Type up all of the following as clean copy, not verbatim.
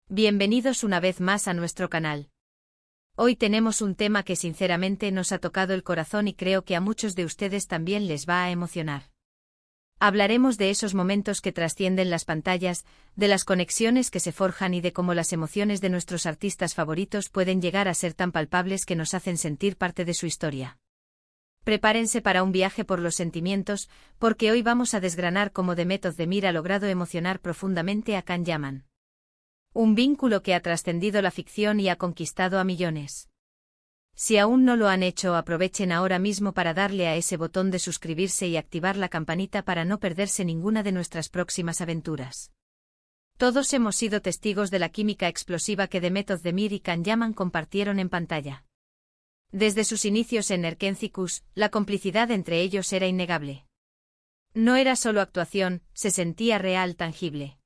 Bienvenidos una vez más a nuestro canal. Hoy tenemos un tema que sinceramente nos ha tocado el corazón y creo que a muchos de ustedes también les va a emocionar. Hablaremos de esos momentos que trascienden las pantallas, de las conexiones que se forjan y de cómo las emociones de nuestros artistas favoritos pueden llegar a ser tan palpables que nos hacen sentir parte de su historia. Prepárense para un viaje por los sentimientos, porque hoy vamos a desgranar cómo Demet Özdemir ha logrado emocionar profundamente a Can Yaman. Un vínculo que ha trascendido la ficción y ha conquistado a millones. Si aún no lo han hecho, aprovechen ahora mismo para darle a ese botón de suscribirse y activar la campanita para no perderse ninguna de nuestras próximas aventuras. Todos hemos sido testigos de la química explosiva que Demet Özdemir y Can Yaman compartieron en pantalla. Desde sus inicios en Erkenzikuş, la complicidad entre ellos era innegable. No era solo actuación, se sentía real, tangible.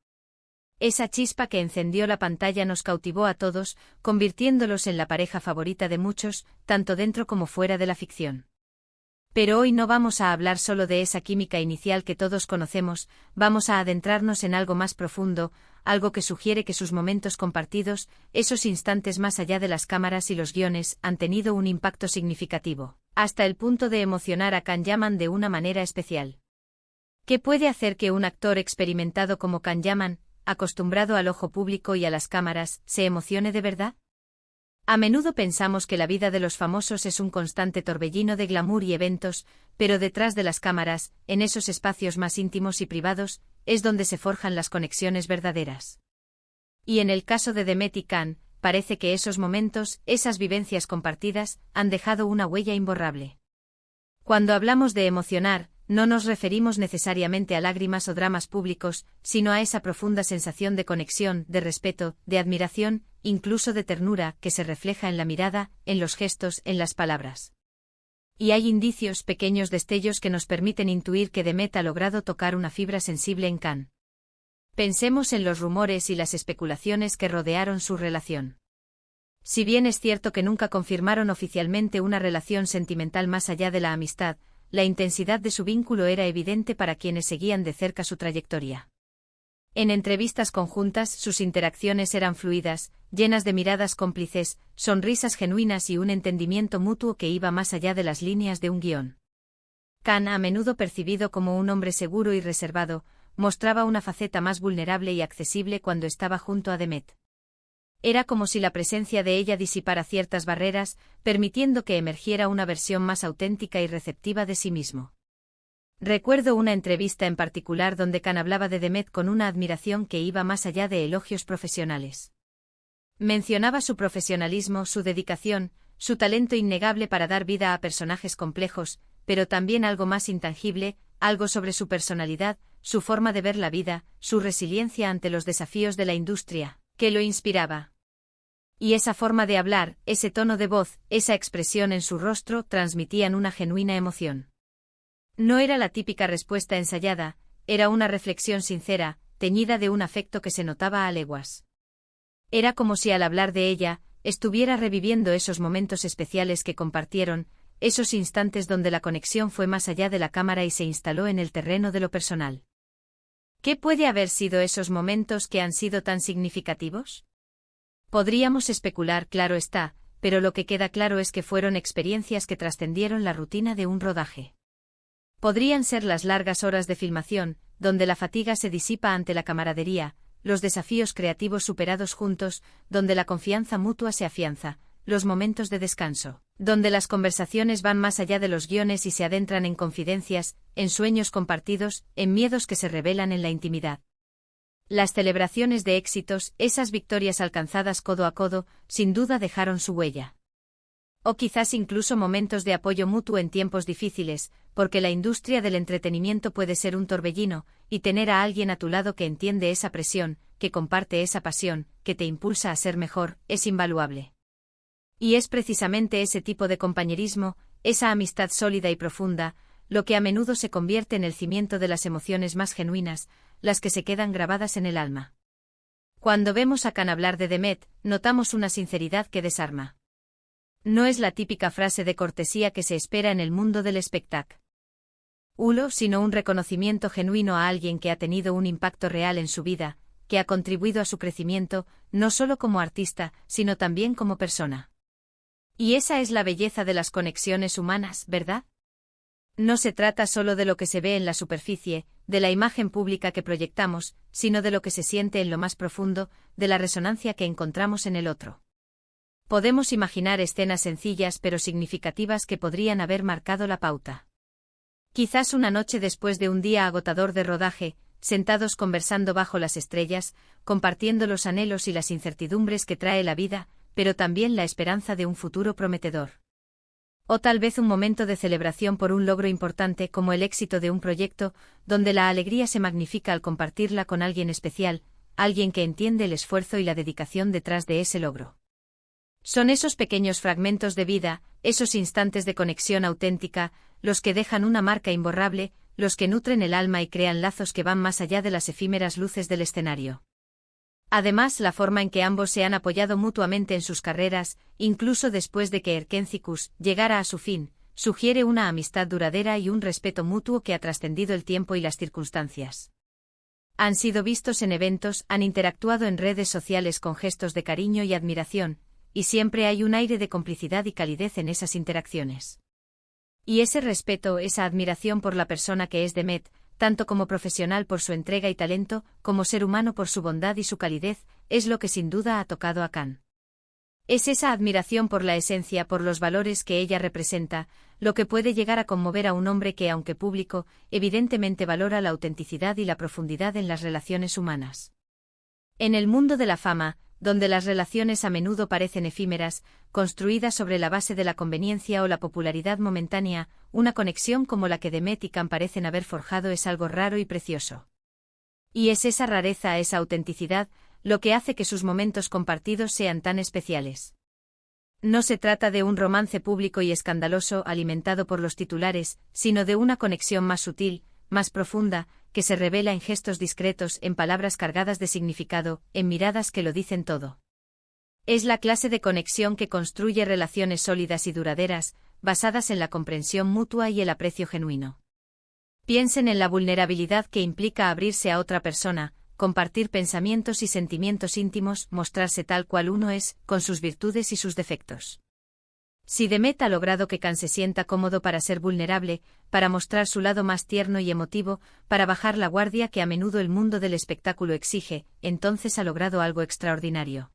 Esa chispa que encendió la pantalla nos cautivó a todos, convirtiéndolos en la pareja favorita de muchos, tanto dentro como fuera de la ficción. Pero hoy no vamos a hablar solo de esa química inicial que todos conocemos, vamos a adentrarnos en algo más profundo, algo que sugiere que sus momentos compartidos, esos instantes más allá de las cámaras y los guiones, han tenido un impacto significativo, hasta el punto de emocionar a Can Yaman de una manera especial. ¿Qué puede hacer que un actor experimentado como Can Yaman, acostumbrado al ojo público y a las cámaras, se emocione de verdad? A menudo pensamos que la vida de los famosos es un constante torbellino de glamour y eventos, pero detrás de las cámaras, en esos espacios más íntimos y privados, es donde se forjan las conexiones verdaderas. Y en el caso de Demet y Can, parece que esos momentos, esas vivencias compartidas, han dejado una huella imborrable. Cuando hablamos de emocionar, no nos referimos necesariamente a lágrimas o dramas públicos, sino a esa profunda sensación de conexión, de respeto, de admiración, incluso de ternura, que se refleja en la mirada, en los gestos, en las palabras. Y hay indicios, pequeños destellos que nos permiten intuir que Demet ha logrado tocar una fibra sensible en Can. Pensemos en los rumores y las especulaciones que rodearon su relación. Si bien es cierto que nunca confirmaron oficialmente una relación sentimental más allá de la amistad, la intensidad de su vínculo era evidente para quienes seguían de cerca su trayectoria. En entrevistas conjuntas, sus interacciones eran fluidas, llenas de miradas cómplices, sonrisas genuinas y un entendimiento mutuo que iba más allá de las líneas de un guión. Can, a menudo percibido como un hombre seguro y reservado, mostraba una faceta más vulnerable y accesible cuando estaba junto a Demet. Era como si la presencia de ella disipara ciertas barreras, permitiendo que emergiera una versión más auténtica y receptiva de sí mismo. Recuerdo una entrevista en particular donde Can hablaba de Demet con una admiración que iba más allá de elogios profesionales. Mencionaba su profesionalismo, su dedicación, su talento innegable para dar vida a personajes complejos, pero también algo más intangible, algo sobre su personalidad, su forma de ver la vida, su resiliencia ante los desafíos de la industria, que lo inspiraba. Y esa forma de hablar, ese tono de voz, esa expresión en su rostro transmitían una genuina emoción. No era la típica respuesta ensayada, era una reflexión sincera, teñida de un afecto que se notaba a leguas. Era como si al hablar de ella, estuviera reviviendo esos momentos especiales que compartieron, esos instantes donde la conexión fue más allá de la cámara y se instaló en el terreno de lo personal. ¿Qué puede haber sido esos momentos que han sido tan significativos? Podríamos especular, claro está, pero lo que queda claro es que fueron experiencias que trascendieron la rutina de un rodaje. Podrían ser las largas horas de filmación, donde la fatiga se disipa ante la camaradería, los desafíos creativos superados juntos, donde la confianza mutua se afianza, los momentos de descanso, donde las conversaciones van más allá de los guiones y se adentran en confidencias, en sueños compartidos, en miedos que se revelan en la intimidad. Las celebraciones de éxitos, esas victorias alcanzadas codo a codo, sin duda dejaron su huella. O quizás incluso momentos de apoyo mutuo en tiempos difíciles, porque la industria del entretenimiento puede ser un torbellino, y tener a alguien a tu lado que entiende esa presión, que comparte esa pasión, que te impulsa a ser mejor, es invaluable. Y es precisamente ese tipo de compañerismo, esa amistad sólida y profunda, lo que a menudo se convierte en el cimiento de las emociones más genuinas, las que se quedan grabadas en el alma. Cuando vemos a Can hablar de Demet, notamos una sinceridad que desarma. No es la típica frase de cortesía que se espera en el mundo del espectáculo, sino un reconocimiento genuino a alguien que ha tenido un impacto real en su vida, que ha contribuido a su crecimiento, no solo como artista, sino también como persona. Y esa es la belleza de las conexiones humanas, ¿verdad? No se trata solo de lo que se ve en la superficie, de la imagen pública que proyectamos, sino de lo que se siente en lo más profundo, de la resonancia que encontramos en el otro. Podemos imaginar escenas sencillas pero significativas que podrían haber marcado la pauta. Quizás una noche después de un día agotador de rodaje, sentados conversando bajo las estrellas, compartiendo los anhelos y las incertidumbres que trae la vida, pero también la esperanza de un futuro prometedor. O tal vez un momento de celebración por un logro importante como el éxito de un proyecto, donde la alegría se magnifica al compartirla con alguien especial, alguien que entiende el esfuerzo y la dedicación detrás de ese logro. Son esos pequeños fragmentos de vida, esos instantes de conexión auténtica, los que dejan una marca imborrable, los que nutren el alma y crean lazos que van más allá de las efímeras luces del escenario. Además, la forma en que ambos se han apoyado mutuamente en sus carreras, incluso después de que Erkentzicus llegara a su fin, sugiere una amistad duradera y un respeto mutuo que ha trascendido el tiempo y las circunstancias. Han sido vistos en eventos, han interactuado en redes sociales con gestos de cariño y admiración, y siempre hay un aire de complicidad y calidez en esas interacciones. Y ese respeto, esa admiración por la persona que es Demet, tanto como profesional por su entrega y talento, como ser humano por su bondad y su calidez, es lo que sin duda ha tocado a Can. Es esa admiración por la esencia, por los valores que ella representa, lo que puede llegar a conmover a un hombre que, aunque público, evidentemente valora la autenticidad y la profundidad en las relaciones humanas. En el mundo de la fama, donde las relaciones a menudo parecen efímeras, construidas sobre la base de la conveniencia o la popularidad momentánea, una conexión como la que Demet y Can parecen haber forjado es algo raro y precioso. Y es esa rareza, esa autenticidad, lo que hace que sus momentos compartidos sean tan especiales. No se trata de un romance público y escandaloso alimentado por los titulares, sino de una conexión más sutil, más profunda, que se revela en gestos discretos, en palabras cargadas de significado, en miradas que lo dicen todo. Es la clase de conexión que construye relaciones sólidas y duraderas, basadas en la comprensión mutua y el aprecio genuino. Piensen en la vulnerabilidad que implica abrirse a otra persona, compartir pensamientos y sentimientos íntimos, mostrarse tal cual uno es, con sus virtudes y sus defectos. Si Demet ha logrado que Can se sienta cómodo para ser vulnerable, para mostrar su lado más tierno y emotivo, para bajar la guardia que a menudo el mundo del espectáculo exige, entonces ha logrado algo extraordinario.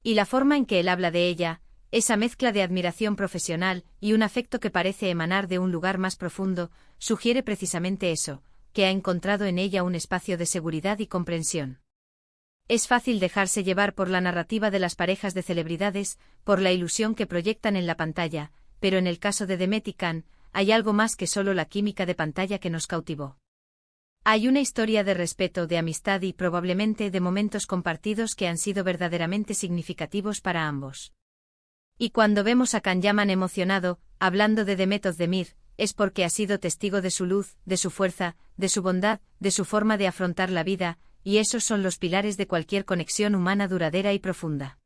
Y la forma en que él habla de ella, esa mezcla de admiración profesional y un afecto que parece emanar de un lugar más profundo, sugiere precisamente eso, que ha encontrado en ella un espacio de seguridad y comprensión. Es fácil dejarse llevar por la narrativa de las parejas de celebridades, por la ilusión que proyectan en la pantalla, pero en el caso de Demet y Can, hay algo más que solo la química de pantalla que nos cautivó. Hay una historia de respeto, de amistad y probablemente de momentos compartidos que han sido verdaderamente significativos para ambos. Y cuando vemos a Can Yaman emocionado, hablando de Demet Özdemir, es porque ha sido testigo de su luz, de su fuerza, de su bondad, de su forma de afrontar la vida, y esos son los pilares de cualquier conexión humana duradera y profunda.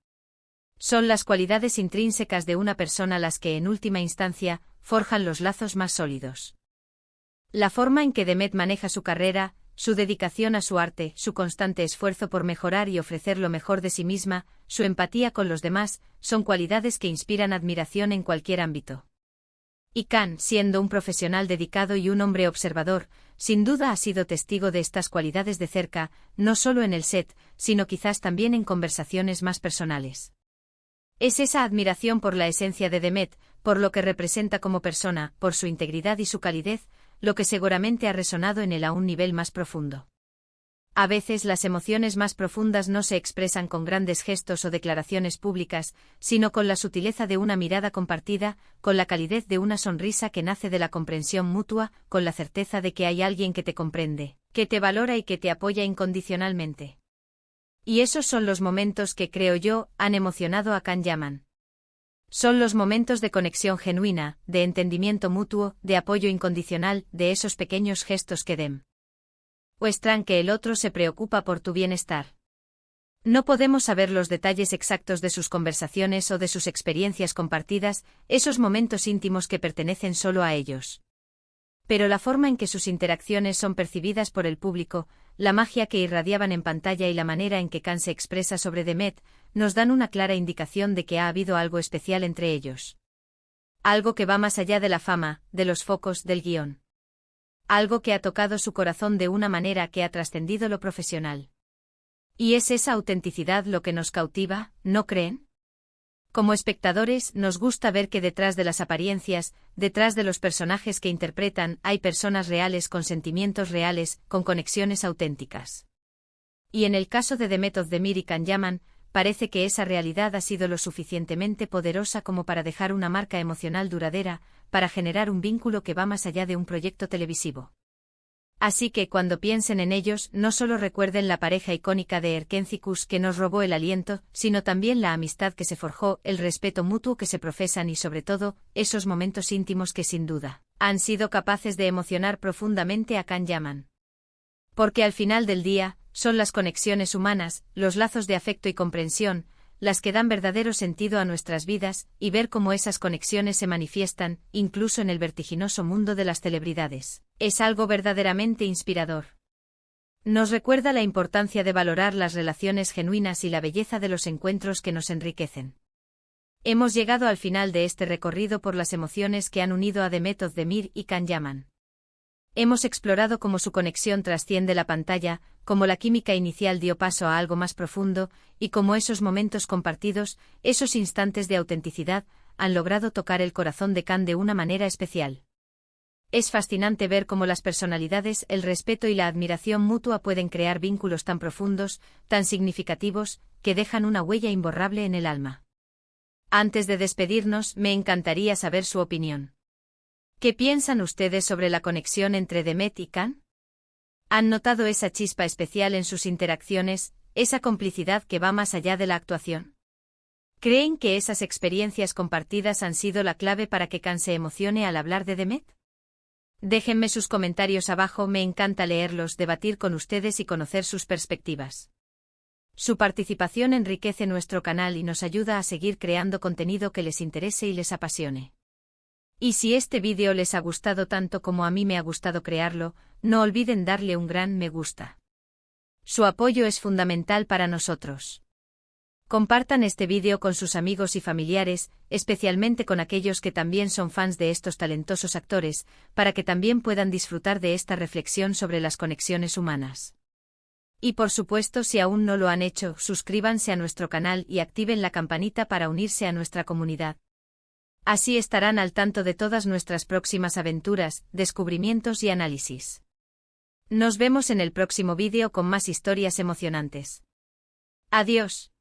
Son las cualidades intrínsecas de una persona las que en última instancia forjan los lazos más sólidos. La forma en que Demet maneja su carrera, su dedicación a su arte, su constante esfuerzo por mejorar y ofrecer lo mejor de sí misma, su empatía con los demás, son cualidades que inspiran admiración en cualquier ámbito. Y Can, siendo un profesional dedicado y un hombre observador, sin duda ha sido testigo de estas cualidades de cerca, no solo en el set, sino quizás también en conversaciones más personales. Es esa admiración por la esencia de Demet, por lo que representa como persona, por su integridad y su calidez, lo que seguramente ha resonado en él a un nivel más profundo. A veces las emociones más profundas no se expresan con grandes gestos o declaraciones públicas, sino con la sutileza de una mirada compartida, con la calidez de una sonrisa que nace de la comprensión mutua, con la certeza de que hay alguien que te comprende, que te valora y que te apoya incondicionalmente. Y esos son los momentos que, creo yo, han emocionado a Can Yaman. Son los momentos de conexión genuina, de entendimiento mutuo, de apoyo incondicional, de esos pequeños gestos que muestran que el otro se preocupa por tu bienestar. No podemos saber los detalles exactos de sus conversaciones o de sus experiencias compartidas, esos momentos íntimos que pertenecen solo a ellos. Pero la forma en que sus interacciones son percibidas por el público, la magia que irradiaban en pantalla y la manera en que Khan se expresa sobre Demet, nos dan una clara indicación de que ha habido algo especial entre ellos. Algo que va más allá de la fama, de los focos, del guión. Algo que ha tocado su corazón de una manera que ha trascendido lo profesional. Y es esa autenticidad lo que nos cautiva, ¿no creen? Como espectadores, nos gusta ver que detrás de las apariencias, detrás de los personajes que interpretan, hay personas reales con sentimientos reales, con conexiones auténticas. Y en el caso de Demet Özdemir y Can Yaman, parece que esa realidad ha sido lo suficientemente poderosa como para dejar una marca emocional duradera, para generar un vínculo que va más allá de un proyecto televisivo. Así que cuando piensen en ellos, no solo recuerden la pareja icónica de Erkencikus que nos robó el aliento, sino también la amistad que se forjó, el respeto mutuo que se profesan y sobre todo, esos momentos íntimos que sin duda, han sido capaces de emocionar profundamente a Can Yaman. Porque al final del día, son las conexiones humanas, los lazos de afecto y comprensión, las que dan verdadero sentido a nuestras vidas, y ver cómo esas conexiones se manifiestan, incluso en el vertiginoso mundo de las celebridades, es algo verdaderamente inspirador. Nos recuerda la importancia de valorar las relaciones genuinas y la belleza de los encuentros que nos enriquecen. Hemos llegado al final de este recorrido por las emociones que han unido a Demet Özdemir y Can Yaman. Hemos explorado cómo su conexión trasciende la pantalla, cómo la química inicial dio paso a algo más profundo, y cómo esos momentos compartidos, esos instantes de autenticidad, han logrado tocar el corazón de Can de una manera especial. Es fascinante ver cómo las personalidades, el respeto y la admiración mutua pueden crear vínculos tan profundos, tan significativos, que dejan una huella imborrable en el alma. Antes de despedirnos, me encantaría saber su opinión. ¿Qué piensan ustedes sobre la conexión entre Demet y Can? ¿Han notado esa chispa especial en sus interacciones, esa complicidad que va más allá de la actuación? ¿Creen que esas experiencias compartidas han sido la clave para que Can se emocione al hablar de Demet? Déjenme sus comentarios abajo, me encanta leerlos, debatir con ustedes y conocer sus perspectivas. Su participación enriquece nuestro canal y nos ayuda a seguir creando contenido que les interese y les apasione. Y si este vídeo les ha gustado tanto como a mí me ha gustado crearlo, no olviden darle un gran me gusta. Su apoyo es fundamental para nosotros. Compartan este vídeo con sus amigos y familiares, especialmente con aquellos que también son fans de estos talentosos actores, para que también puedan disfrutar de esta reflexión sobre las conexiones humanas. Y por supuesto, si aún no lo han hecho, suscríbanse a nuestro canal y activen la campanita para unirse a nuestra comunidad. Así estarán al tanto de todas nuestras próximas aventuras, descubrimientos y análisis. Nos vemos en el próximo vídeo con más historias emocionantes. Adiós.